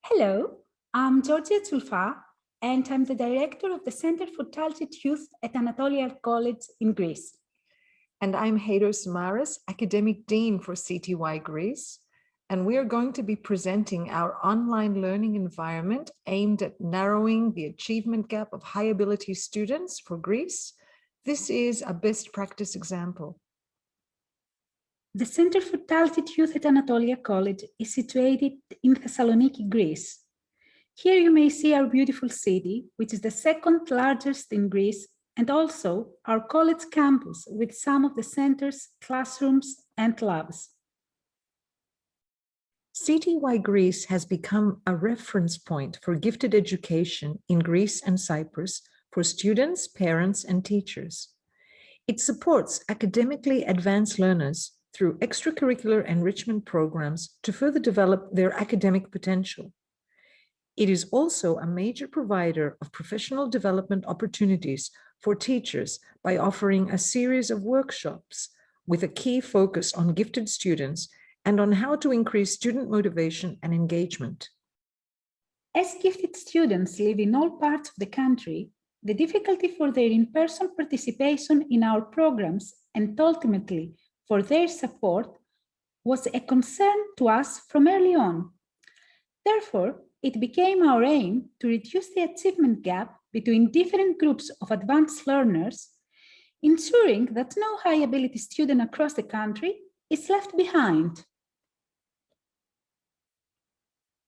Hello, I'm Tsoulfa, and I'm the director of the Center for Talented Youth at Anatolia College in Greece. And I'm Haido Samaras, Academic Dean for CTY Greece. And we are going to be presenting our online learning environment aimed at narrowing the achievement gap of high ability students for Greece. This is a best practice example. The Center for Talented Youth at Anatolia College is situated in Thessaloniki, Greece. Here you may see our beautiful city, which is the second largest in Greece, and also our college campus with some of the center's classrooms and labs. CTY Greece has become a reference point for gifted education in Greece and Cyprus for students, parents, and teachers. It supports academically advanced learners through extracurricular enrichment programs to further develop their academic potential. It is also a major provider of professional development opportunities for teachers by offering a series of workshops with a key focus on gifted students and on how to increase student motivation and engagement. As gifted students live in all parts of the country, the difficulty for their in-person participation in our programs and ultimately for their support was a concern to us from early on. Therefore, it became our aim to reduce the achievement gap between different groups of advanced learners, ensuring that no high-ability student across the country is left behind.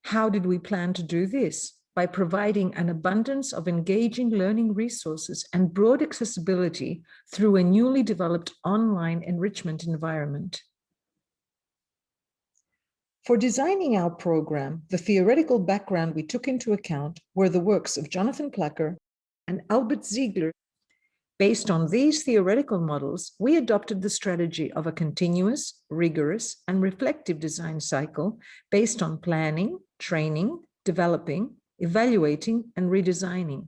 How did we plan to do this? By providing an abundance of engaging learning resources and broad accessibility through a newly developed online enrichment environment. For designing our program, the theoretical background we took into account were the works of Jonathan Plucker and Albert Ziegler. Based on these theoretical models, we adopted the strategy of a continuous, rigorous, and reflective design cycle based on planning, training, developing, evaluating, and redesigning.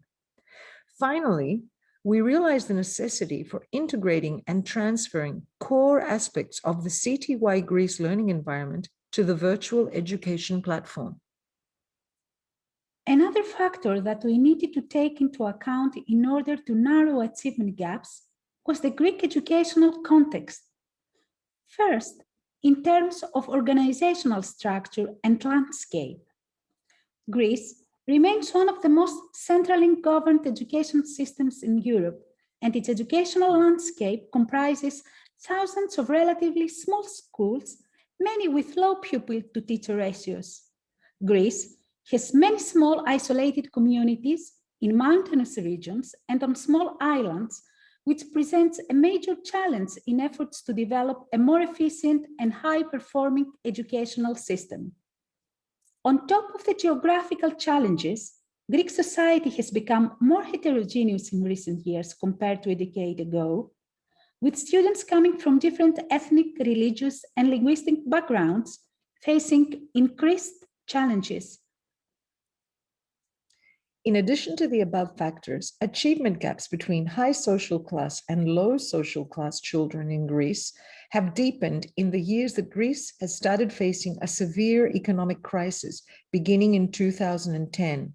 Finally, we realized the necessity for integrating and transferring core aspects of the CTY Greece learning environment to the virtual education platform. Another factor that we needed to take into account in order to narrow achievement gaps was the Greek educational context. First, in terms of organizational structure and landscape. Greece remains one of the most centrally governed education systems in Europe, and its educational landscape comprises thousands of relatively small schools, many with low pupil-to-teacher ratios. Greece has many small isolated communities in mountainous regions and on small islands, which presents a major challenge in efforts to develop a more efficient and high-performing educational system. On top of the geographical challenges, Greek society has become more heterogeneous in recent years compared to a decade ago, with students coming from different ethnic, religious, and linguistic backgrounds facing increased challenges. In addition to the above factors, achievement gaps between high social class and low social class children in Greece have deepened in the years that Greece has started facing a severe economic crisis beginning in 2010.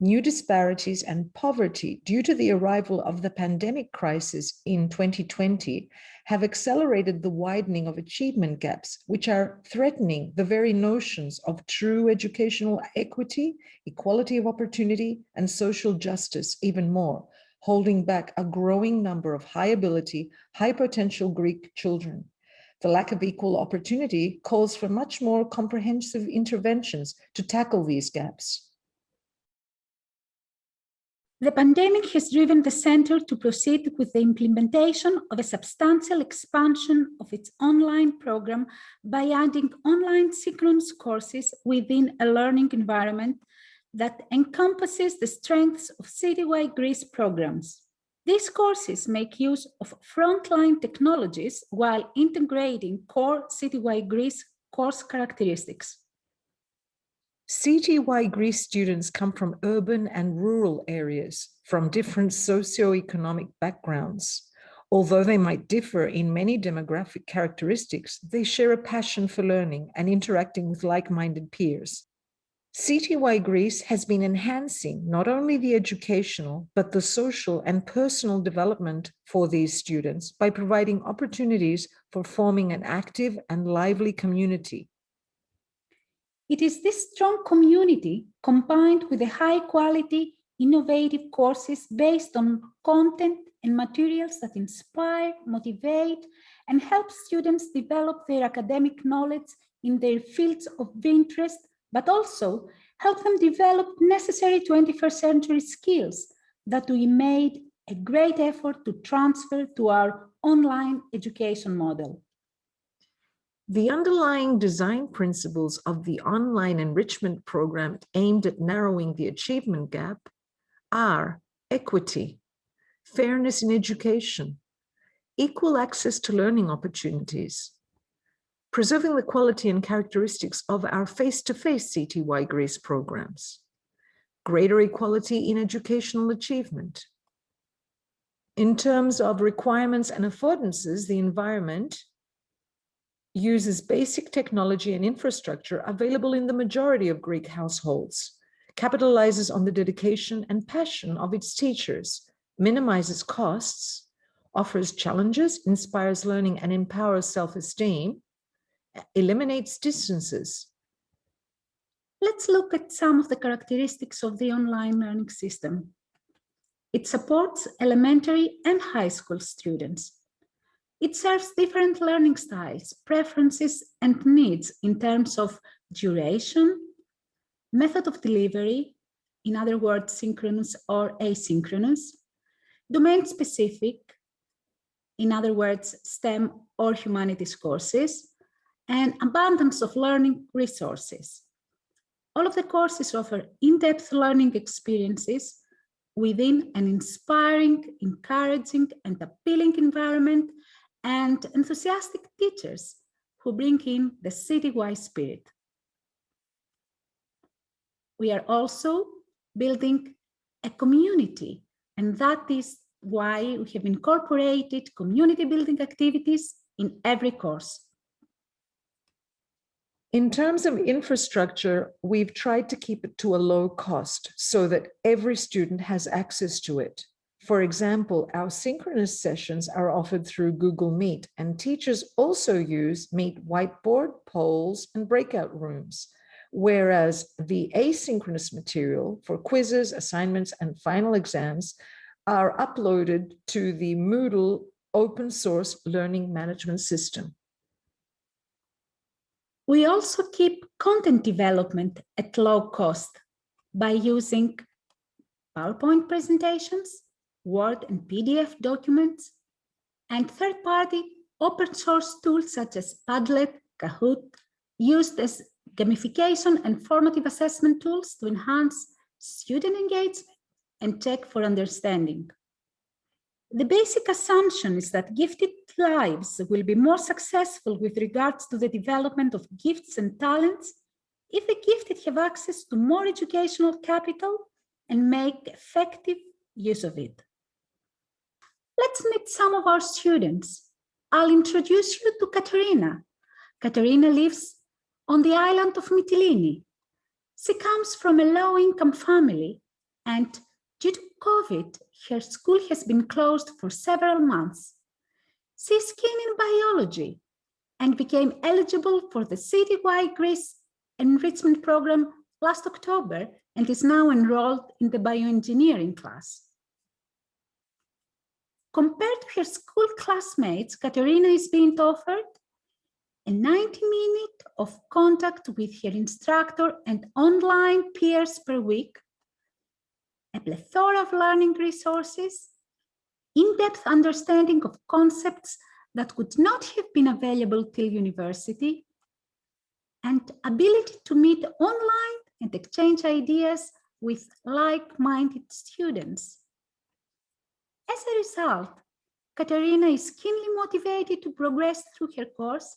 New disparities and poverty due to the arrival of the pandemic crisis in 2020 have accelerated the widening of achievement gaps, which are threatening the very notions of true educational equity, equality of opportunity, and social justice even more, holding back a growing number of high ability, high potential Greek children. The lack of equal opportunity calls for much more comprehensive interventions to tackle these gaps. The pandemic has driven the center to proceed with the implementation of a substantial expansion of its online program by adding online synchronous courses within a learning environment that encompasses the strengths of CTY Greece programs. These courses make use of frontline technologies while integrating core CTY Greece course characteristics. CTY Greece students come from urban and rural areas, from different socioeconomic backgrounds. Although they might differ in many demographic characteristics, they share a passion for learning and interacting with like-minded peers. CTY Greece has been enhancing not only the educational, but the social and personal development for these students by providing opportunities for forming an active and lively community. It is this strong community combined with the high quality, innovative courses based on content and materials that inspire, motivate, and help students develop their academic knowledge in their fields of interest, but also help them develop necessary 21st century skills that we made a great effort to transfer to our online education model. The underlying design principles of the online enrichment program aimed at narrowing the achievement gap are equity, fairness in education, equal access to learning opportunities, preserving the quality and characteristics of our face-to-face CTY Greece programs, greater equality in educational achievement. In terms of requirements and affordances, the environment uses basic technology and infrastructure available in the majority of Greek households, capitalizes on the dedication and passion of its teachers, minimizes costs, offers challenges, inspires learning and empowers self-esteem, eliminates distances. Let's look at some of the characteristics of the online learning system. It supports elementary and high school students. It serves different learning styles, preferences, and needs in terms of duration, method of delivery, in other words, synchronous or asynchronous, domain-specific, in other words, STEM or humanities courses, and abundance of learning resources. All of the courses offer in-depth learning experiences within an inspiring, encouraging, and appealing environment, and enthusiastic teachers who bring in the CTY spirit. We are also building a community, and that is why we have incorporated community building activities in every course. In terms of infrastructure, we've tried to keep it to a low cost so that every student has access to it. For example, our synchronous sessions are offered through Google Meet, and teachers also use Meet whiteboard, polls, and breakout rooms, whereas the asynchronous material for quizzes, assignments, and final exams are uploaded to the Moodle open source learning management system. We also keep content development at low cost by using PowerPoint presentations, Word and PDF documents, and third-party open source tools such as Padlet, Kahoot, used as gamification and formative assessment tools to enhance student engagement and check for understanding. The basic assumption is that gifted lives will be more successful with regards to the development of gifts and talents if the gifted have access to more educational capital and make effective use of it. Let's meet some of our students. I'll introduce you to Katarina. Katarina lives on the island of Mytilene. She comes from a low-income family, and due to COVID, her school has been closed for several months. She's keen in biology and became eligible for the CTY Greece enrichment program last October and is now enrolled in the bioengineering class. Compared to her school classmates, Katarina is being offered a 90-minute of contact with her instructor and online peers per week, a plethora of learning resources, in-depth understanding of concepts that would not have been available till university, and ability to meet online and exchange ideas with like-minded students. As a result, Katarina is keenly motivated to progress through her course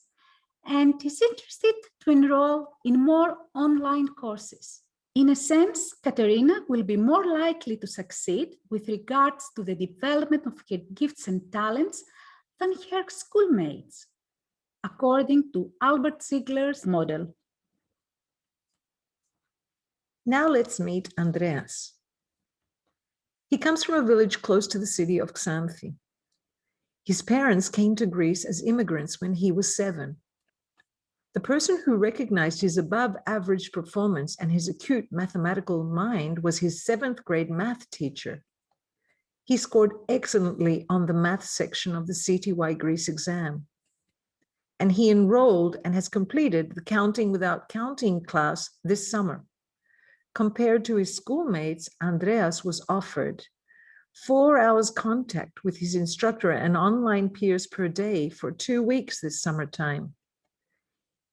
and is interested to enroll in more online courses. In a sense, Katarina will be more likely to succeed with regards to the development of her gifts and talents than her schoolmates, according to Albert Ziegler's model. Now let's meet Andreas. He comes from a village close to the city of Xanthi. His parents came to Greece as immigrants when he was 7. The person who recognized his above-average performance and his acute mathematical mind was his 7th grade math teacher. He scored excellently on the math section of the CTY Greece exam. And he enrolled and has completed the Counting Without Counting class this summer. Compared to his schoolmates, Andreas was offered 4 hours contact with his instructor and online peers per day for 2 weeks this summertime.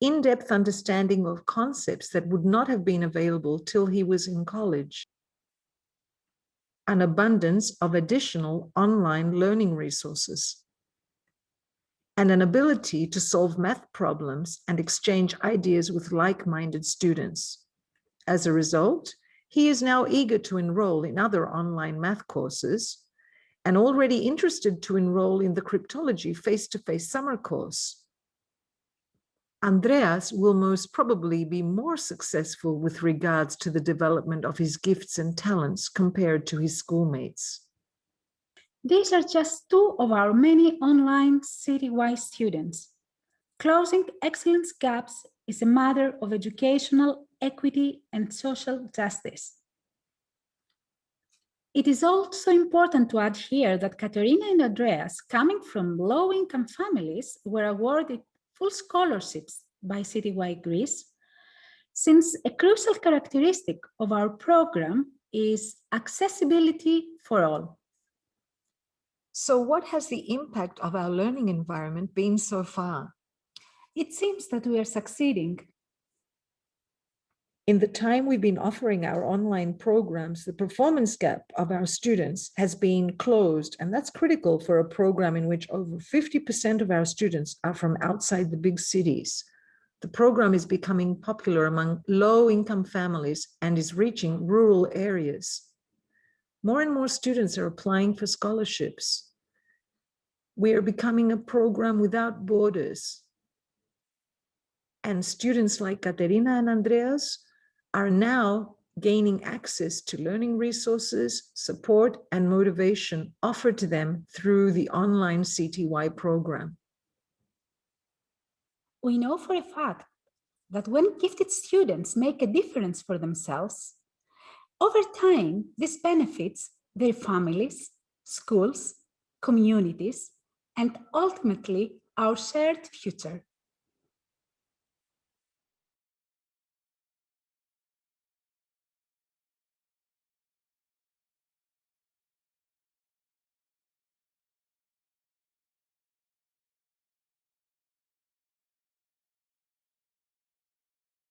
In-depth understanding of concepts that would not have been available till he was in college. An abundance of additional online learning resources. And an ability to solve math problems and exchange ideas with like-minded students. As a result, he is now eager to enroll in other online math courses and already interested to enroll in the cryptology face-to-face summer course. Andreas will most probably be more successful with regards to the development of his gifts and talents compared to his schoolmates. These are just 2 of our many online citywide students. Closing excellence gaps is a matter of educational equity and social justice. It is also important to add here that Katarina and Andreas, coming from low-income families, were awarded full scholarships by Citywide Greece, since a crucial characteristic of our program is accessibility for all. So what has the impact of our learning environment been so far? It seems that we are succeeding. In the time we've been offering our online programs, the performance gap of our students has been closed, and that's critical for a program in which over 50% of our students are from outside the big cities. The program is becoming popular among low-income families and is reaching rural areas. More and more students are applying for scholarships. We are becoming a program without borders. And students like Katarina and Andreas are now gaining access to learning resources, support, and motivation offered to them through the online CTY program. We know for a fact that when gifted students make a difference for themselves, over time, this benefits their families, schools, communities, and ultimately our shared future.